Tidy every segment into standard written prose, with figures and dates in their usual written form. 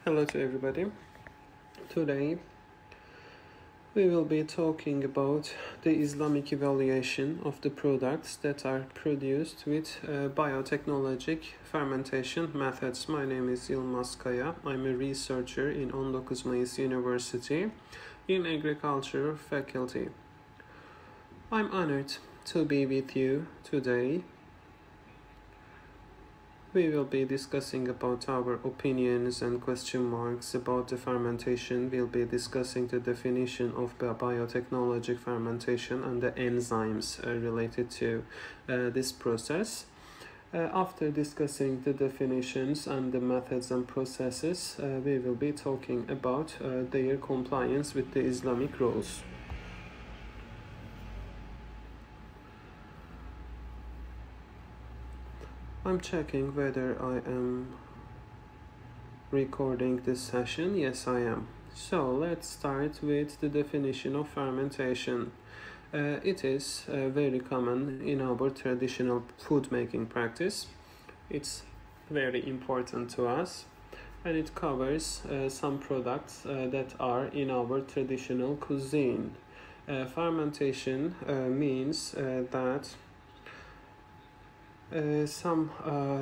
Hello to everybody. Today we will be talking about the Islamic evaluation of the products that are produced with biotechnologic fermentation methods. My name is Yilmaz. I'm a researcher in 19 Mayıs University in Agriculture faculty. I'm honored to be with you today. We will be discussing about our opinions and question marks about the fermentation. We'll be discussing the definition of biotechnological fermentation and the enzymes related to this process. After discussing the definitions and the methods and processes, we will be talking about their compliance with the Islamic rules. I'm checking whether I am recording this session. Yes, I am. So let's start with the definition of fermentation. It is very common in our traditional food making practice. It's very important to us, and it covers some products that are in our traditional cuisine. Fermentation means that some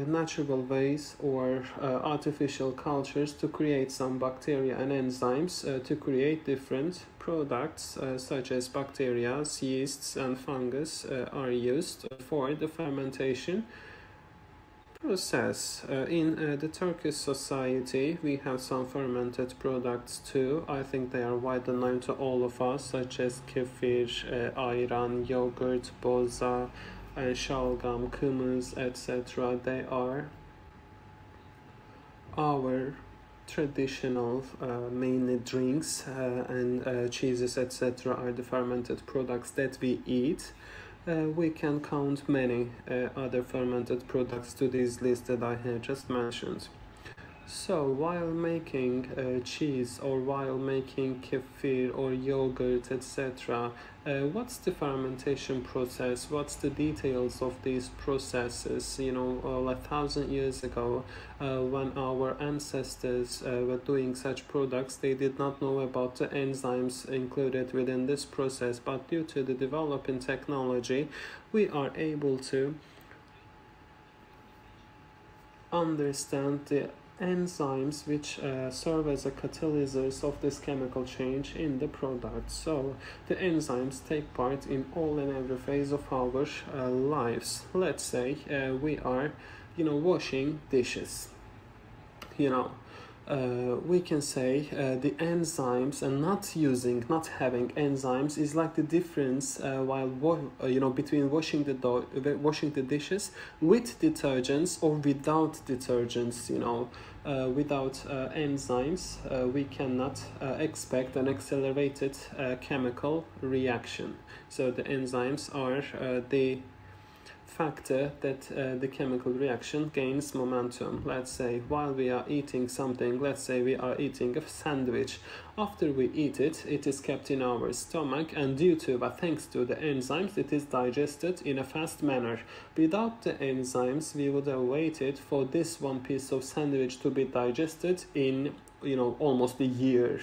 natural ways or artificial cultures to create some bacteria and enzymes to create different products such as bacteria, yeasts and fungus are used for the fermentation process. In the Turkish society, we have some fermented products too. I think they are widely known to all of us, such as kefir, ayran, yogurt, boza, shalgam, kımız, etc. They are our traditional mainly drinks and cheeses, etc. are the fermented products that we eat. We can count many other fermented products to this list that I have just mentioned. So while making cheese or while making kefir or yogurt, etc., what's the fermentation process? What's the details of these processes? 1,000 years ago, when our ancestors were doing such products, they did not know about the enzymes included within this process. But due to the developing technology, we are able to understand the enzymes which serve as a catalysts of this chemical change in the product. So the enzymes take part in all and every phase of our lives. Let's say we are washing dishes. We can say the enzymes and not having enzymes is like the difference between washing the dishes with detergents or without detergents. Without enzymes, we cannot expect an accelerated chemical reaction. So the enzymes are the factor that the chemical reaction gains momentum. Let's say while we are eating something, let's say we are eating a sandwich. After we eat it, it is kept in our stomach, and thanks to the enzymes, it is digested in a fast manner. Without the enzymes, we would have waited for this one piece of sandwich to be digested in almost a year.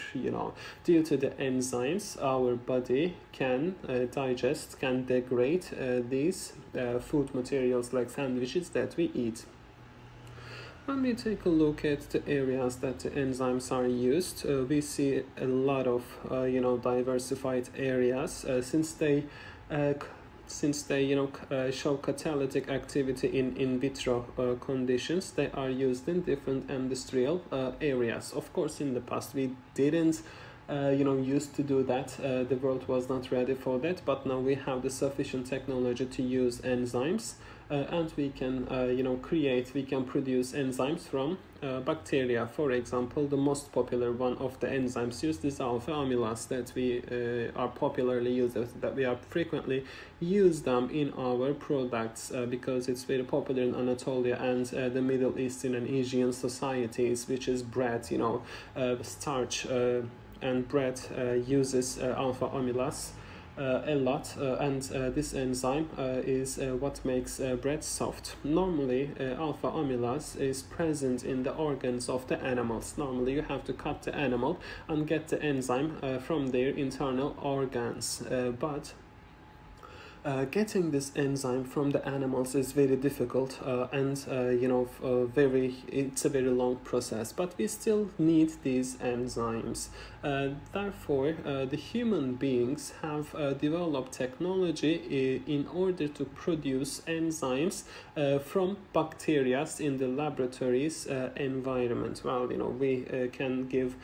Due to the enzymes, our body can degrade these food materials like sandwiches that we eat. When we take a look at the areas that the enzymes are used, we see a lot of diversified areas since they show catalytic activity in vitro conditions. They are used in different industrial areas. Of course, in the past we didn't used to do that. The world was not ready for that, but now we have the sufficient technology to use enzymes, and we can produce enzymes from bacteria. For example, the most popular one of the enzymes used is alpha amylase that we are popularly used, that we are frequently use them in our products because it's very popular in Anatolia and the Middle Eastern and Asian societies, which is bread, starch and bread uses alpha amylase a lot, and this enzyme is what makes bread soft. Normally, alpha amylase is present in the organs of the animals. Normally, you have to cut the animal and get the enzyme from their internal organs, but getting this enzyme from the animals is very difficult, and it's a very long process, but we still need these enzymes. Therefore, the human beings have developed technology in order to produce enzymes from bacteria in the laboratory's environment. Well, we can give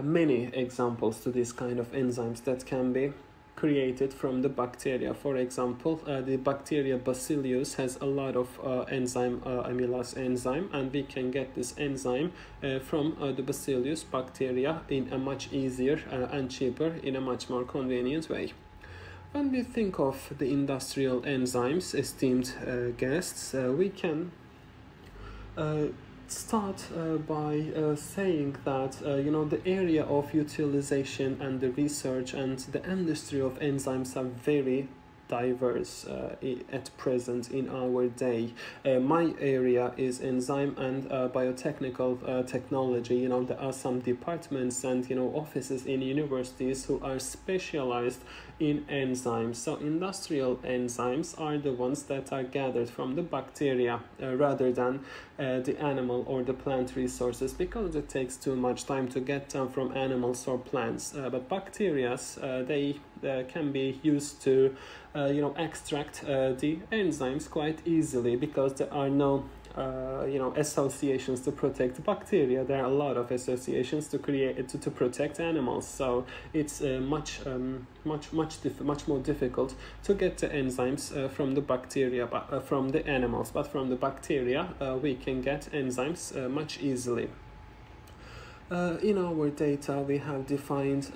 many examples to this kind of enzymes that can be created from the bacteria. For example, the bacteria Bacillus has a lot of amylase enzyme, and we can get this enzyme from the Bacillus bacteria in a much easier and cheaper, in a much more convenient way. When we think of the industrial enzymes, esteemed guests, we can start by saying that the area of utilization and the research and the industry of enzymes are very diverse at present in our day. My area is enzyme and biotechnical technology. There are some departments and offices in universities who are specialized in enzymes. So industrial enzymes are the ones that are gathered from the bacteria rather than the animal or the plant resources, because it takes too much time to get them from animals or plants. But bacteria, they can be used to extract the enzymes quite easily, because there are no associations to protect bacteria. There are a lot of associations to protect animals. So it's much more difficult to get the enzymes from the bacteria, from the animals. But from the bacteria, we can get enzymes much easily. In our data, we have defined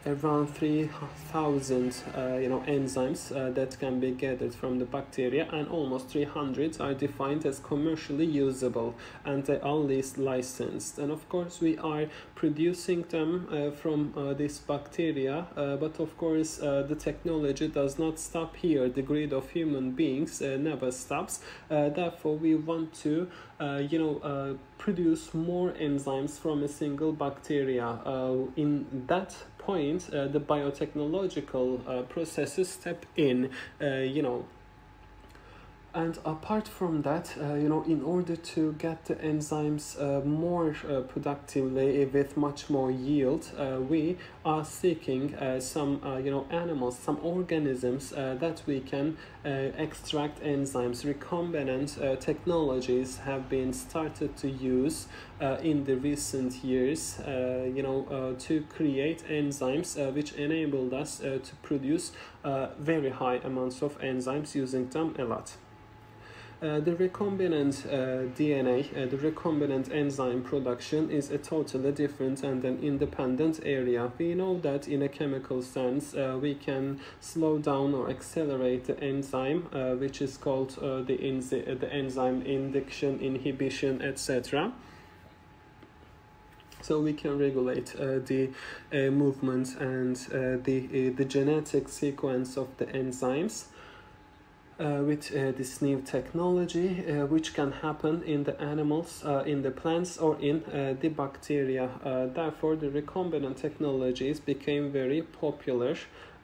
around 3,000 enzymes that can be gathered from the bacteria, and almost 300 are defined as commercially usable, and they are least licensed. And of course, we are producing them from this bacteria, but of course the technology does not stop here. The greed of human beings never stops. Therefore, we want to produce more enzymes from a single bacteria. In that point, the biotechnological processes step in, And apart from that, in order to get the enzymes more productively with much more yield, we are seeking some, animals, some organisms that we can extract enzymes. Recombinant technologies have been started to use in the recent years, to create enzymes which enabled us to produce very high amounts of enzymes, using them a lot. The recombinant DNA, the recombinant enzyme production is a totally different and an independent area. We know that in a chemical sense, we can slow down or accelerate the enzyme, which is called the enzyme induction, inhibition, etc. So we can regulate the movement and the genetic sequence of the enzymes. With this new technology, which can happen in the animals, in the plants, or in the bacteria. Therefore, the recombinant technologies became very popular.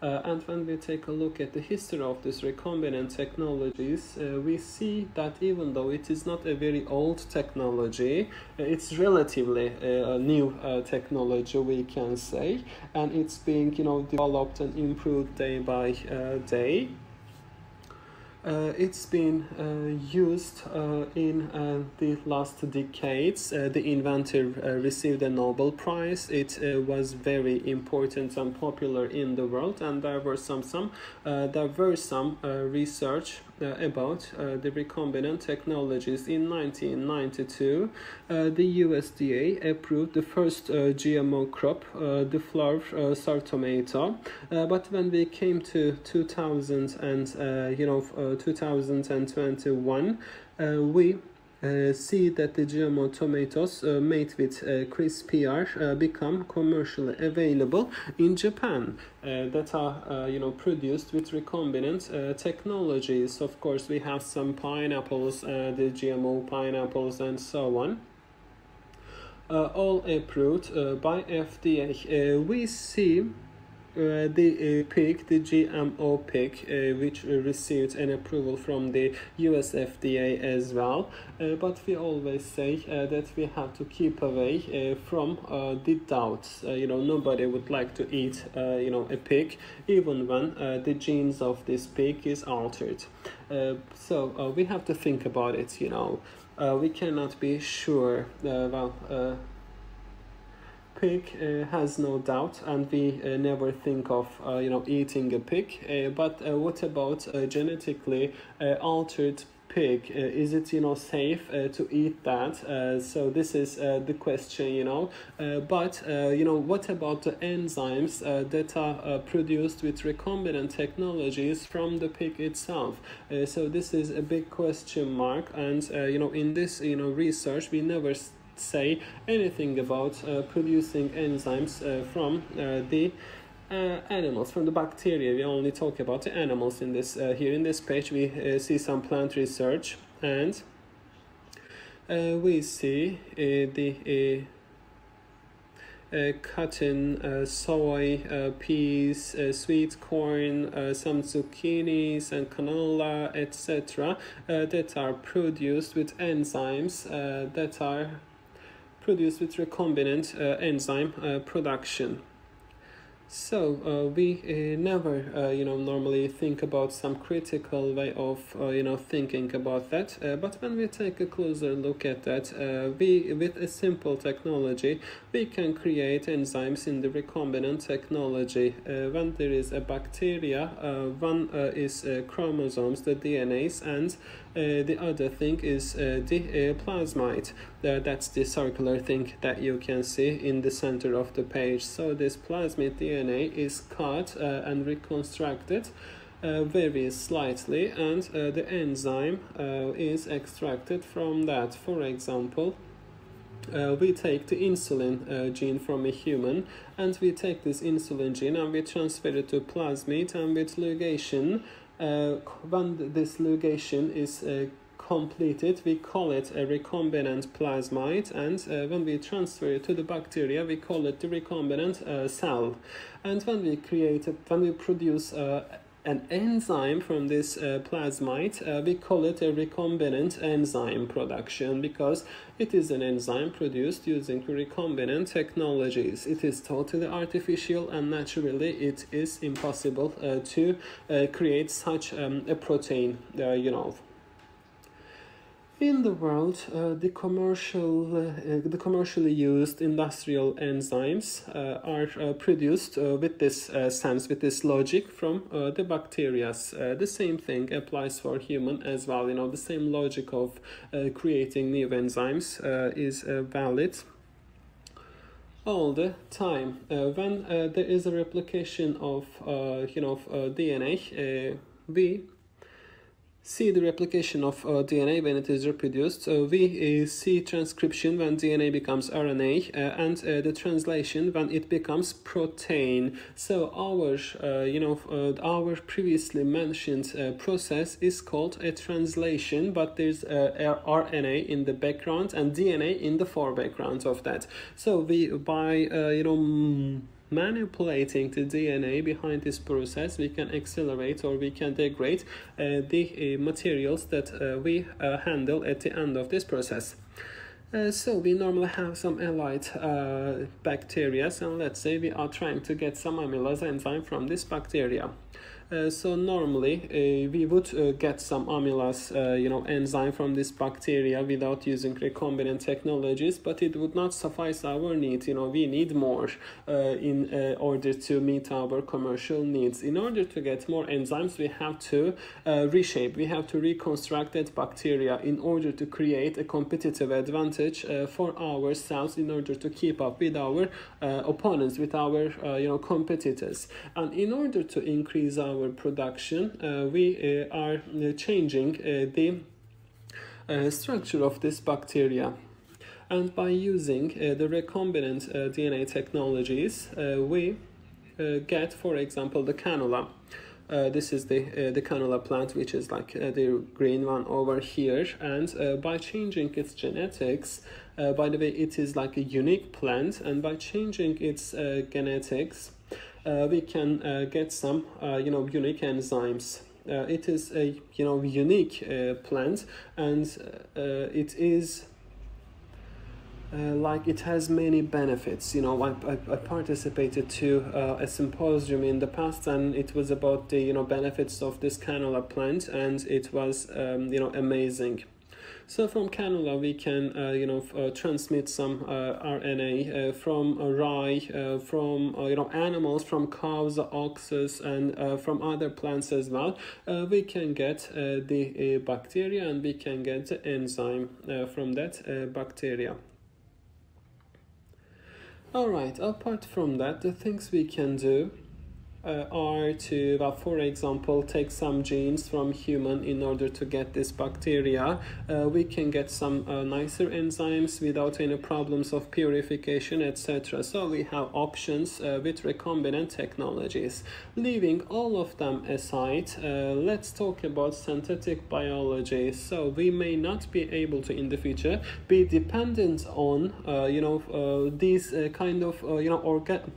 And when we take a look at the history of this recombinant technologies, we see that even though it is not a very old technology, it's relatively a new technology, we can say, and it's being developed and improved day by day. It's been used in the last decades. The inventor received a Nobel Prize. It was very important and popular in the world, and there were some research about the recombinant technologies. In 1992, the USDA approved the first GMO crop, the flower sour tomato. But when we came to 2021, we see that the GMO tomatoes made with CRISPR become commercially available in Japan, that are produced with recombinant technologies. Of course, we have some pineapples, the GMO pineapples, and so on. All approved by FDA. We see the pig, the GMO pig, which received an approval from the US FDA as well. But we always say that we have to keep away from the doubts. Nobody would like to eat, a pig, even when the genes of this pig is altered. So we have to think about it. We cannot be sure. Pig has no doubt, and we never think of eating a pig. But what about genetically altered pig? Is it safe to eat that? So this is the question. But what about the enzymes that are produced with recombinant technologies from the pig itself? So this is a big question mark, and in this research we never say anything about producing enzymes from the animals, from the bacteria. We only talk about the animals in this. Here in this page we see some plant research, and we see the cotton, soy, peas, sweet corn, some zucchinis and canola, etc. That are produced with enzymes that are produced with recombinant enzyme production. So we never normally think about some critical way of thinking about that, but when we take a closer look at that, we, with a simple technology, we can create enzymes in the recombinant technology. When there is a bacteria, one is chromosomes, the DNAs, and the other thing is the plasmid. That's the circular thing that you can see in the center of the page. So this plasmid DNA is cut and reconstructed very slightly, and the enzyme is extracted from that. For example, we take the insulin gene from a human, and we take this insulin gene and we transfer it to plasmid, and with ligation, when this ligation is completed, we call it a recombinant plasmid, and when we transfer it to the bacteria, we call it the recombinant cell. And when we produce an enzyme from this plasmid, we call it a recombinant enzyme production, because it is an enzyme produced using recombinant technologies. It is totally artificial, and naturally it is impossible to create such a protein, In the world, the commercially used industrial enzymes are produced with this sense, with this logic from the bacteria. The same thing applies for human as well. The same logic of creating new enzymes is valid all the time. When there is a replication of DNA, we see the replication of DNA when it is reproduced. We see transcription when DNA becomes RNA, and the translation when it becomes protein. So our previously mentioned process is called a translation, but there's RNA in the background and DNA in the foreground of that. So we by manipulating the DNA behind this process, we can accelerate or we can degrade the materials that we handle at the end of this process. So we normally have some allied bacteria, and let's say we are trying to get some amylase enzyme from this bacteria. So normally we would get some amylase enzyme from this bacteria without using recombinant technologies, but it would not suffice our need. We need more in order to meet our commercial needs. In order to get more enzymes, we have to reshape, we have to reconstruct that bacteria in order to create a competitive advantage for ourselves, in order to keep up with our opponents, with our competitors. And in order to increase our production, we are changing the structure of this bacteria. And by using the recombinant DNA technologies, we get, for example, the cannula. This is the cannula plant, which is like the green one over here, and by changing its genetics, by the way, it is like a unique plant, and by changing its genetics, we can get some unique enzymes. It is a unique plant, and it is like it has many benefits. I participated to a symposium in the past, and it was about the benefits of this cannula plant, and it was amazing. So from cannula we can transmit some RNA from rye, from animals, from cows, oxes, and from other plants as well. We can get the bacteria, and we can get the enzyme from that bacteria. Alright, apart from that, the things we can do are to, for example, take some genes from human in order to get this bacteria. We can get some nicer enzymes without any problems of purification, etc. So we have options with recombinant technologies. Leaving all of them aside, let's talk about synthetic biology. So we may not be able to in the future be dependent on these kind of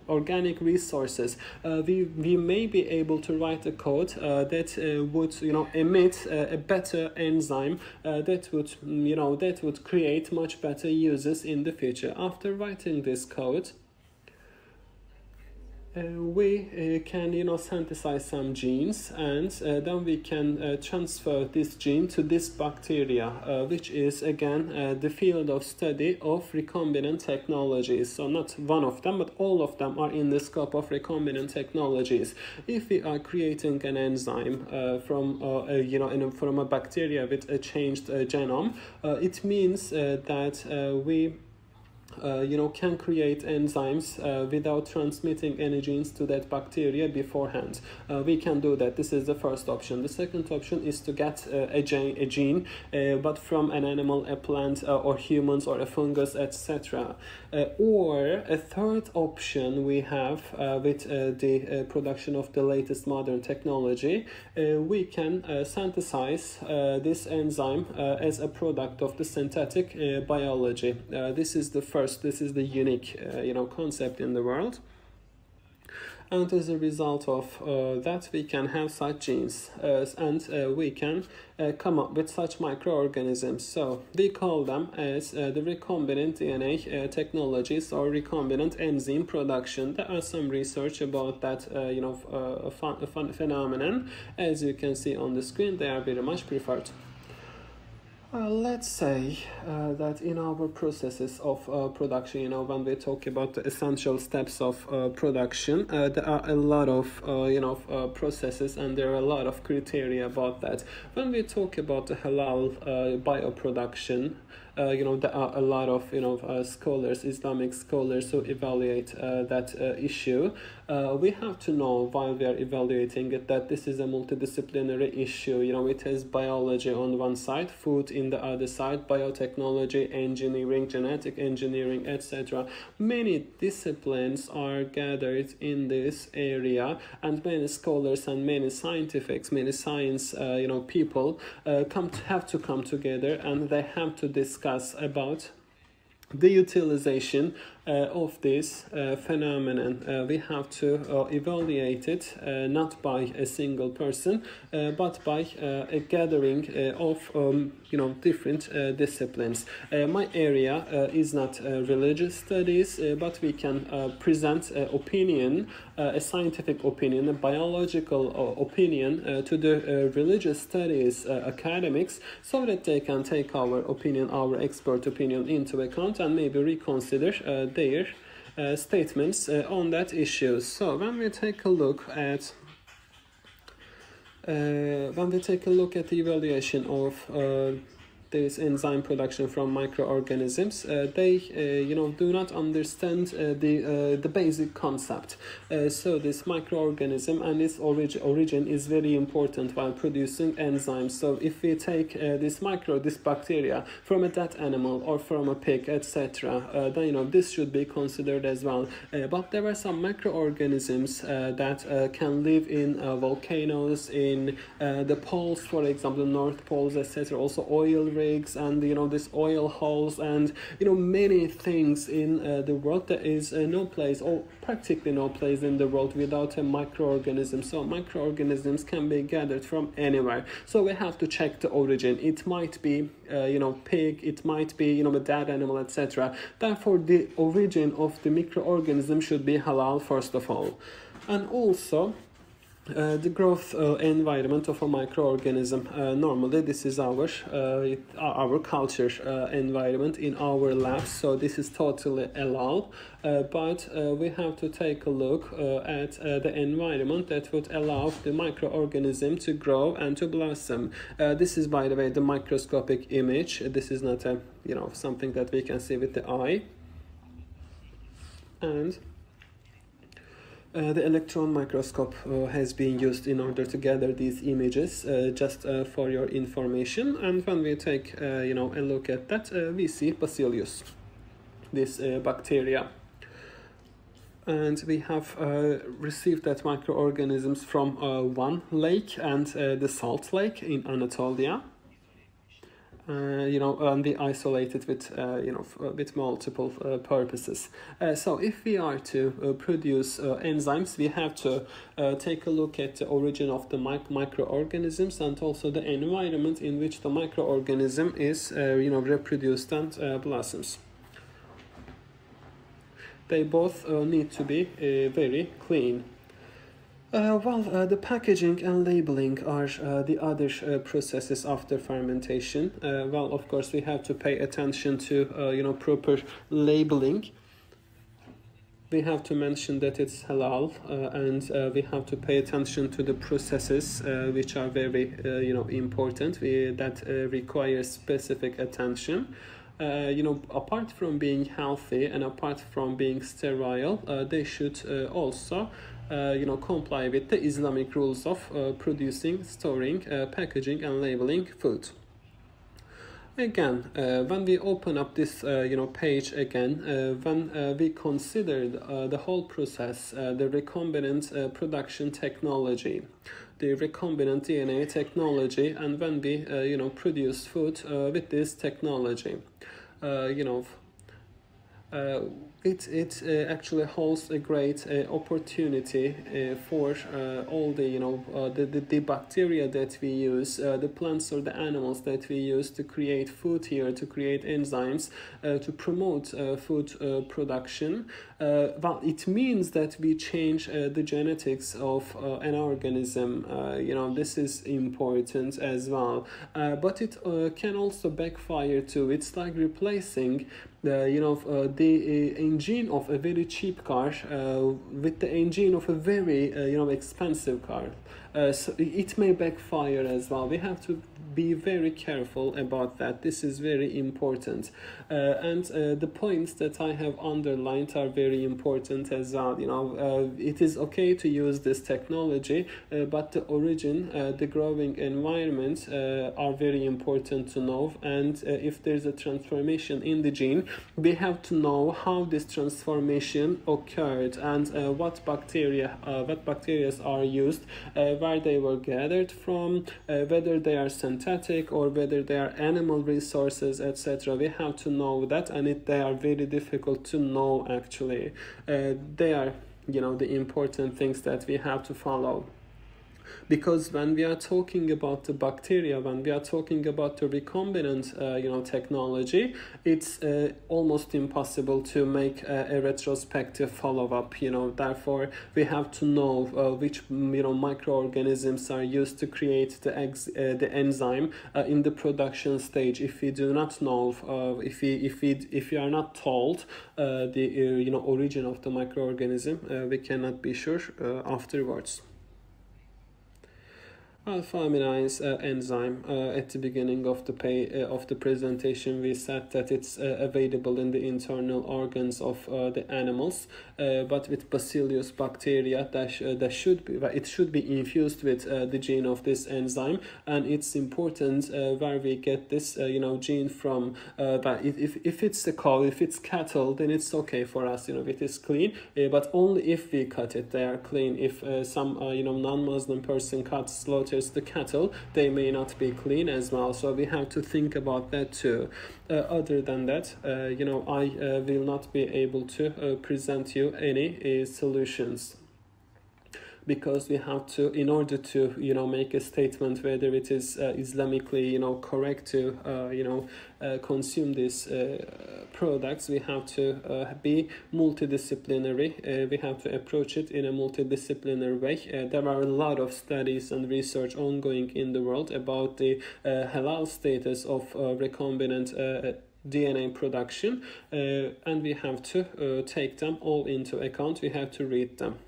organic resources. We may be able to write a code that would emit a better enzyme that would create much better uses in the future. After writing this code, we can synthesize some genes, and then we can transfer this gene to this bacteria, which is again the field of study of recombinant technologies. So not one of them, but all of them are in the scope of recombinant technologies. If we are creating an enzyme from a bacteria with a changed genome, it means that we can create enzymes without transmitting any genes to that bacteria beforehand. We can do that. This is the first option. The second option is to get a gene, but from an animal, a plant, or humans, or a fungus, etc. Or a third option we have with the production of the latest modern technology, we can synthesize this enzyme as a product of the synthetic biology. This is the first. This is the unique, concept in the world. And as a result of that, we can have such genes, and we can come up with such microorganisms. So we call them as the recombinant DNA technologies, or recombinant enzyme production. There are some research about that phenomenon. As you can see on the screen, they are very much preferred. Let's say that in our processes of production, when we talk about the essential steps of production, there are a lot of processes, and there are a lot of criteria about that. When we talk about the halal bioproduction, there are a lot of scholars, Islamic scholars, who evaluate that issue. We have to know, while we are evaluating it, that this is a multidisciplinary issue. It has biology on one side, food in the other side, biotechnology, engineering, genetic engineering, etc. Many disciplines are gathered in this area, and many scholars and many scientists, many science people have to come together, and they have to discuss about the utilization of this phenomenon. We have to evaluate it not by a single person, but by a gathering of different disciplines. My area is not religious studies, but we can present an opinion, a scientific opinion, a biological opinion to the religious studies academics, so that they can take our opinion, our expert opinion, into account, and maybe reconsider their statements on that issue. So when we take a look at the evaluation of this enzyme production from microorganisms, they do not understand the basic concept. So this microorganism and its origin is very important while producing enzymes. So if we take this bacteria from a dead animal or from a pig, etc., then this should be considered as well. But there are some microorganisms that can live in volcanoes, in the poles, for example, the North Poles, etc. Also oil rigs and this oil holes and many things in the world. There is no place, or practically no place in the world without a microorganism. So microorganisms can be gathered from anywhere. So we have to check the origin. It might be pig, it might be a dead animal, etc. Therefore the origin of the microorganism should be halal first of all. And also the growth environment of a microorganism. Normally this is our culture environment in our labs, so this is totally allowed, but we have to take a look at the environment that would allow the microorganism to grow and to blossom. This is, by the way, the microscopic image. This is not a something that we can see with the eye. And the electron microscope has been used in order to gather these images, just for your information. And when we take a look at that, we see Bacillus, this bacteria. And we have received that microorganisms from one lake and the Salt Lake in Anatolia. And we isolate it with with multiple purposes. So if we are to produce enzymes, we have to take a look at the origin of the microorganisms and also the environment in which the microorganism is reproduced and blossoms. They both need to be very clean. The packaging and labeling are the other processes after fermentation. Of course, we have to pay attention to proper labeling. We have to mention that it's halal, and we have to pay attention to the processes which are very important. That require specific attention. Apart from being healthy and apart from being sterile, they should also comply with the Islamic rules of producing, storing, packaging and labeling food. Again, when we open up this page again, when we consider the whole process, the recombinant production technology, the recombinant DNA technology, and when we produce food with this technology, it actually holds a great opportunity for all the bacteria that we use, the plants or the animals that we use to create food here, to create enzymes, to promote food production. It means that we change the genetics of an organism. This is important as well. But it can also backfire too. It's like replacing the engine of a very cheap car with the engine of a very expensive car. So it may backfire as well. We have to be very careful about that. This is very important, and the points that I have underlined are very important as well. It is okay to use this technology, but the origin, the growing environment are very important to know. And if there's a transformation in the gene, we have to know how this transformation occurred and what bacteria are used, where they were gathered from, whether they are synthetic or whether they are animal resources, etc. We have to know that, and they are very difficult to know actually. They are the important things that we have to follow. Because when we are talking about the bacteria, when we are talking about the recombinant technology, it's almost impossible to make a retrospective follow-up. Therefore we have to know which microorganisms are used to create the enzyme in the production stage. If we do not know, if we are not told the origin of the microorganism, we cannot be sure afterwards. Alpha-aminase enzyme. At the beginning of the presentation, we said that it's available in the internal organs of the animals, but with Bacillus bacteria, it should be infused with the gene of this enzyme, and it's important where we get this gene from. But if it's the cow, if it's cattle, then it's okay for us. It is clean, but only if we cut it, they are clean. If some non-Muslim person slaughters the cattle, they may not be clean as well, so we have to think about that too. Other than that, I will not be able to present you any solutions, because we have to, in order to make a statement whether it is Islamically correct to consume these products, we have to be multidisciplinary. We have to approach it in a multidisciplinary way. There are a lot of studies and research ongoing in the world about the halal status of recombinant DNA production, and we have to take them all into account. We have to read them.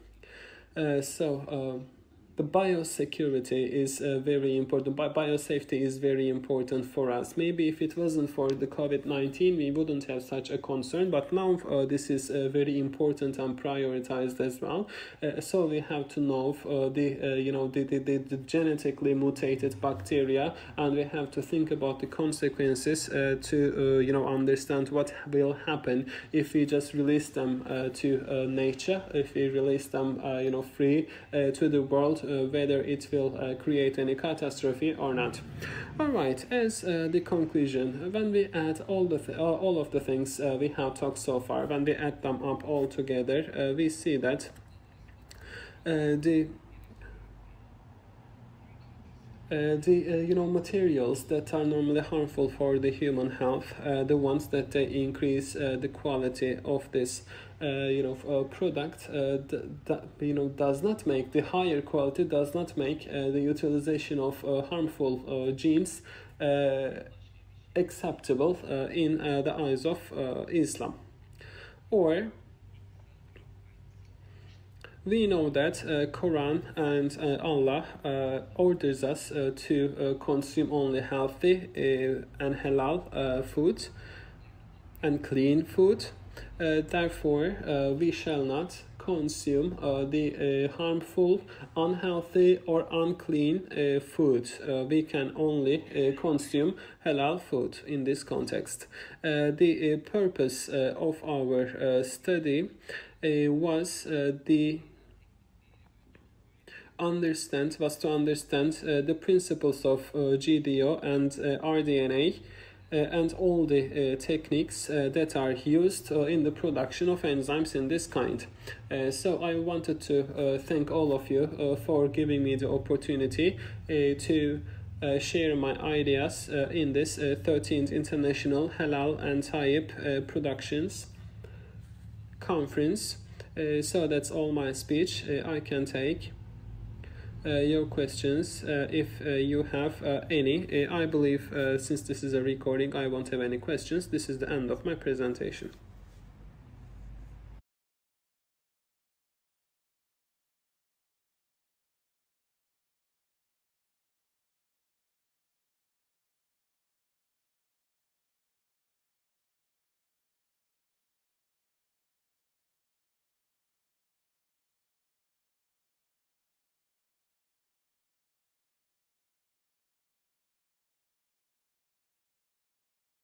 The biosecurity is very important. Biosafety is very important for us. Maybe if it wasn't for the COVID-19, we wouldn't have such a concern, but now this is very important and prioritized as well. So we have to know the genetically mutated bacteria, and we have to think about the consequences to understand what will happen if we just release them to nature, if we release them free to the world, whether it will create any catastrophe or not. All right, as the conclusion, when we add all of the things we have talked so far, when we add them up all together, we see that the materials that are normally harmful for the human health, the ones that they increase the quality of this product, does not make the higher quality, does not make the utilization of harmful genes acceptable in the eyes of Islam. Or we know that Quran and Allah orders us to consume only healthy and halal food and clean food. Therefore, we shall not consume the harmful, unhealthy or unclean food. We can only consume halal food in this context. The purpose of our study was to understand the principles of GDO and rDNA and all the techniques that are used in the production of enzymes in this kind. So I wanted to thank all of you for giving me the opportunity to share my ideas in this 13th International Halal and Tayyib Productions Conference. So that's all my speech I can take. Your questions, if you have any. I believe since this is a recording, I won't have any questions. This is the end of my presentation.